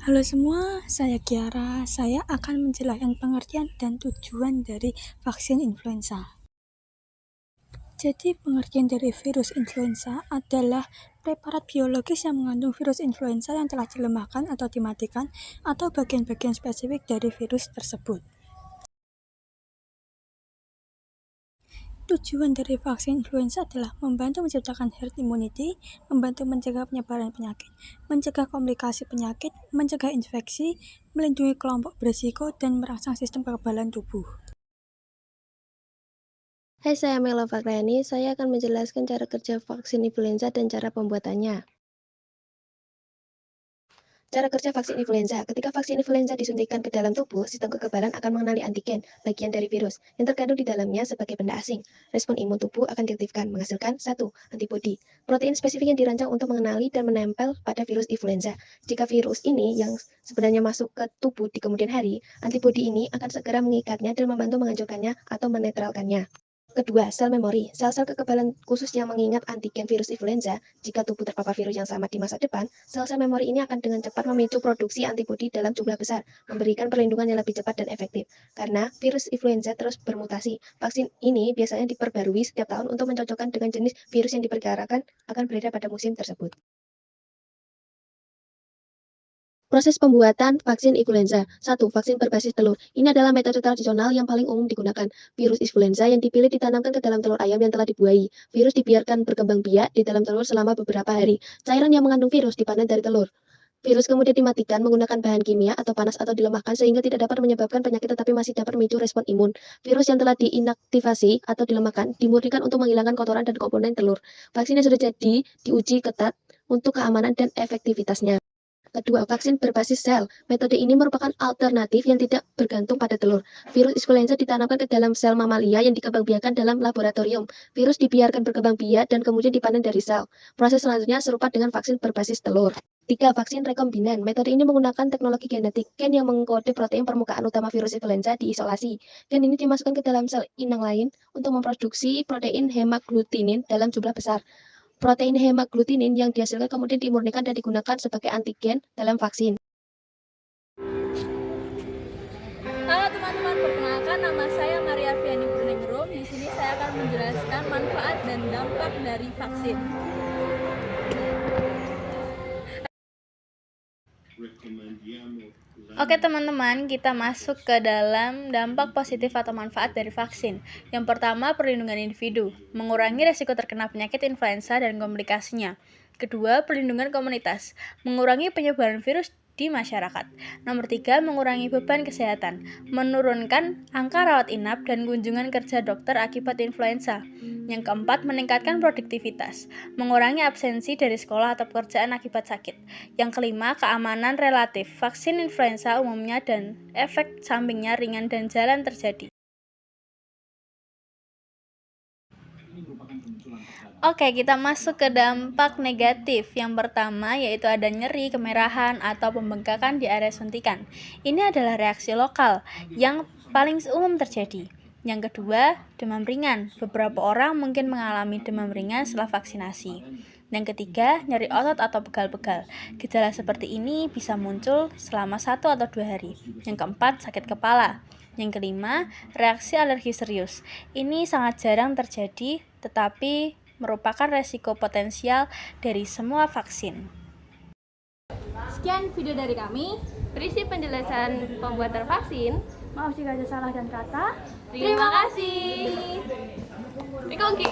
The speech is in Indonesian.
Halo semua, saya Kiara. Saya akan menjelaskan pengertian dan tujuan dari vaksin influenza. Jadi, pengertian dari virus influenza adalah preparat biologis yang mengandung virus influenza yang telah dilemahkan atau dimatikan atau bagian-bagian spesifik dari virus tersebut. Tujuan dari vaksin influenza adalah membantu menciptakan herd immunity, membantu mencegah penyebaran penyakit, mencegah komplikasi penyakit, mencegah infeksi, melindungi kelompok berisiko, dan merangsang sistem kekebalan tubuh. Hai, saya Mela Fakriani. Saya akan menjelaskan cara kerja vaksin influenza dan cara pembuatannya. Cara kerja vaksin influenza. Ketika vaksin influenza disuntikan ke dalam tubuh, sistem kekebalan akan mengenali antigen, bagian dari virus, yang terkandung di dalamnya sebagai benda asing. Respon imun tubuh akan diaktifkan, menghasilkan 1. Antibodi. Protein spesifik yang dirancang untuk mengenali dan menempel pada virus influenza. Jika virus ini yang sebenarnya masuk ke tubuh di kemudian hari, antibodi ini akan segera mengikatnya dan membantu menghancurkannya atau menetralkannya. Kedua, sel memori. Sel-sel kekebalan khusus yang mengingat antigen virus influenza. Jika tubuh terpapar virus yang sama di masa depan, sel-sel memori ini akan dengan cepat memicu produksi antibodi dalam jumlah besar, memberikan perlindungan yang lebih cepat dan efektif. Karena virus influenza terus bermutasi, vaksin ini biasanya diperbarui setiap tahun untuk mencocokkan dengan jenis virus yang diperkirakan akan beredar pada musim tersebut. Proses pembuatan vaksin influenza. 1. Vaksin berbasis telur. Ini adalah metode tradisional yang paling umum digunakan. Virus influenza yang dipilih ditanamkan ke dalam telur ayam yang telah dibuahi. Virus dibiarkan berkembang biak di dalam telur selama beberapa hari. Cairan yang mengandung virus dipanen dari telur. Virus kemudian dimatikan menggunakan bahan kimia atau panas atau dilemahkan sehingga tidak dapat menyebabkan penyakit tetapi masih dapat memicu respon imun. Virus yang telah diinaktivasi atau dilemahkan dimurnikan untuk menghilangkan kotoran dan komponen telur. Vaksin yang sudah jadi diuji ketat untuk keamanan dan efektivitasnya. Kedua, vaksin berbasis sel. Metode ini merupakan alternatif yang tidak bergantung pada telur. Virus influenza ditanamkan ke dalam sel mamalia yang dikembangbiakan dalam laboratorium. Virus dibiarkan berkembang biak dan kemudian dipanen dari sel. Proses selanjutnya serupa dengan vaksin berbasis telur. 3. Vaksin rekombinan. Metode ini menggunakan teknologi genetik. Gen yang mengkode protein permukaan utama virus influenza diisolasi. Gen ini dimasukkan ke dalam sel inang lain untuk memproduksi protein hemaglutinin dalam jumlah besar. Protein hemaglutinin yang dihasilkan kemudian dimurnikan dan digunakan sebagai antigen dalam vaksin. Halo teman-teman, perkenalkan nama saya Maria Fiani Purningrum. Di sini saya akan menjelaskan manfaat dan dampak dari vaksin. Oke teman-teman, kita masuk ke dalam dampak positif atau manfaat dari vaksin. Yang pertama, perlindungan individu, mengurangi resiko terkena penyakit influenza dan komplikasinya. Kedua, perlindungan komunitas, mengurangi penyebaran virus di masyarakat. Nomor 3, mengurangi beban kesehatan, menurunkan angka rawat inap dan kunjungan kerja dokter akibat influenza. Yang keempat, meningkatkan produktivitas, mengurangi absensi dari sekolah atau pekerjaan akibat sakit. Yang kelima, keamanan relatif, vaksin influenza umumnya dan efek sampingnya ringan dan jarang terjadi. Oke, kita masuk ke dampak negatif. Yang pertama yaitu ada nyeri, kemerahan, atau pembengkakan di area suntikan. Ini adalah reaksi lokal yang paling umum terjadi. Yang kedua, demam ringan. Beberapa orang mungkin mengalami demam ringan setelah vaksinasi. Yang ketiga, nyeri otot atau pegal-pegal. Gejala seperti ini bisa muncul selama 1 atau 2 hari. Yang keempat, sakit kepala. Yang kelima, reaksi alergi serius. Ini sangat jarang terjadi, tetapi merupakan resiko potensial dari semua vaksin. Sekian video dari kami. Berisi penjelasan pembuatan vaksin. Maaf jika ada salah dan kata. Terima kasih. Rikoki.